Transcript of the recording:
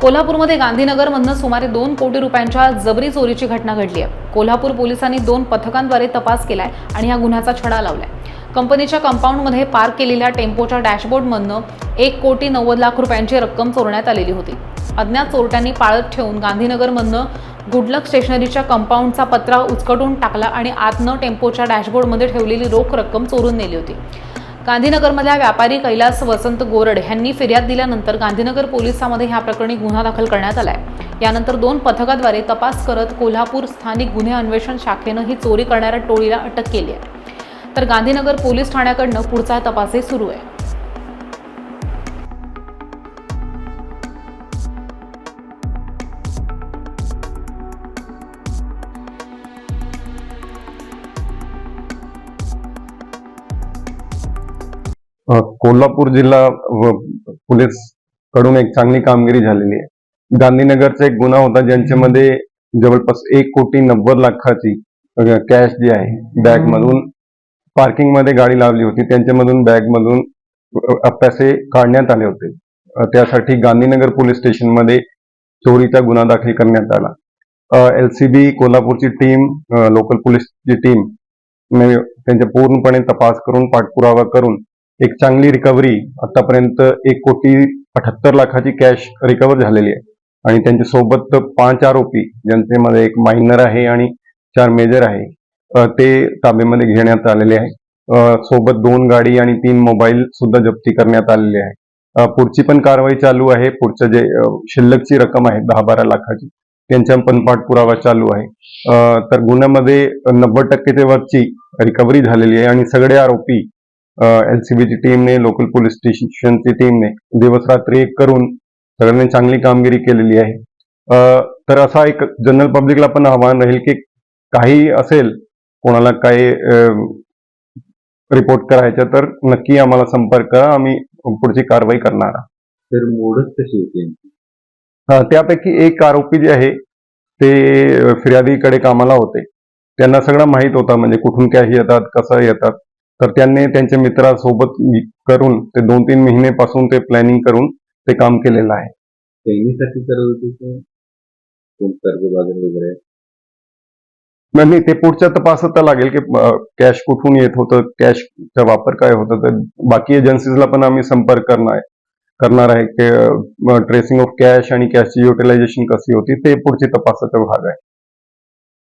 कोल्हापूरमध्ये गांधीनगरमधनं सुमारे 2 कोटी रुपयांच्या जबरी चोरीची घटना घडली आहे। कोल्हापूर पोलिसांनी 2 पथकांद्वारे तपास केलाय आणि या गुन्ह्याचा छडा लावलाय। कंपनीच्या कंपाऊंडमध्ये पार्क केलेल्या टेम्पोच्या डॅशबोर्डमधनं 1 कोटी 90 लाख रुपयांची रक्कम चोरण्यात आलेली होती। अज्ञात चोरट्यांनी पाळत ठेवून गांधीनगरमधनं गुडलक स्टेशनरीच्या कंपाऊंडचा पत्रा उचकटून टाकला आणि आतनं टेम्पोच्या डॅशबोर्डमध्ये ठेवलेली रोख रक्कम चोरून नेली होती। गांधीनगरमधल्या व्यापारी कैलास वसंत गोरड यांनी फिर्याद दिल्यानंतर गांधीनगर पोलिसांमध्ये ह्या प्रकरणी गुन्हा दाखल करण्यात आलाय। यानंतर 2 पथकाद्वारे तपास करत कोल्हापूर स्थानिक गुन्हे अन्वेषण शाखेनं ही चोरी करणाऱ्या टोळीला अटक केली आहे। तर गांधीनगर पोलीस ठाण्याकडनं पुढचा तपासही सुरू आहे। कोल्हापूर जिल्हा पोलीस कडून एक चांगली कामगिरी झालेली आहे। गांधीनगरचा एक गुन्हा होता ज्यांच्यामध्ये जवळपास 1 कोटी 90 लाखाची कॅश जी आहे बॅग मधून पार्किंग मध्ये गाडी लावली होती, त्यांच्यामधून बॅग मधून पैसे काढण्यात आले होते। त्यासाठी गांधीनगर पोलीस स्टेशन मध्ये चोरीचा गुन्हा दाखल करण्यात आला। LCB कोल्हापूरची टीम, लोकल पोलीसची टीम त्यांचा पूर्णपणे तपास करून पाठपुरावा करून एक चांगली रिकव्हरी आतापर्यंत 1 कोटी 78 लाखाची कॅश रिकव्हर झालेली आहे आणि त्यांच्या सोबत 5 आरोपी ज्यांच्यामध्ये एक मायनर आहे आणि 4 मेजर आहे ते ताब्यामध्ये घेण्यात आलेले आहे। सोबत 2 गाडी आणि 3 मोबाईल सुद्धा जप्ती करण्यात आलेले आहे। पुढची पण कारवाई चालू आहे। पुढचं जे शिल्लकची रक्कम आहे 10-12 लाखाची त्यांच्या पण पाठपुरावा चालू आहे। तर गुन्ह्यामध्ये 90% वरची रिकव्हरी झालेली आहे आणि सगळे आरोपी LCBची टीमने, लोकल पोलीस स्टेशनची टीमने दिवस रात्री एक करून सगळ्यांनी चांगली कामगिरी केलेली आहे। तर असा एक जनरल पब्लिकला पण आव्हान राहील की काही असेल कोणाला काही रिपोर्ट करायचं तर नक्की आम्हाला संपर्क करा, आम्ही पुढची कारवाई करणार आहोत। तर मोडच कशी होती? त्यापैकी एक आरोपी जे आहे ते फिर्यादीकडे कामाला होते, त्यांना सगळं माहित होता म्हणजे कुठून कॅश येतात, कसं येतात। तर त्यांनी त्यांच्या मित्रासोबत करून ते 2-3 महिन्यापासून ते प्लॅनिंग करून ते काम केलेलं आहे। त्यांनीसाठी करत होते कोण कर्जबाजारी वगैरे? नाही, ते पुढच्या तपासात लागेल की कॅश कुठून येत होतं, कॅशचा वापर काय होता। तर बाकी एजन्सीजला पण आम्ही संपर्क करणार आहे की ट्रेसिंग ऑफ कॅश आणि कॅशची युटिलायझेशन कशी होती, ते पुढची तपासाचा भाग आहे।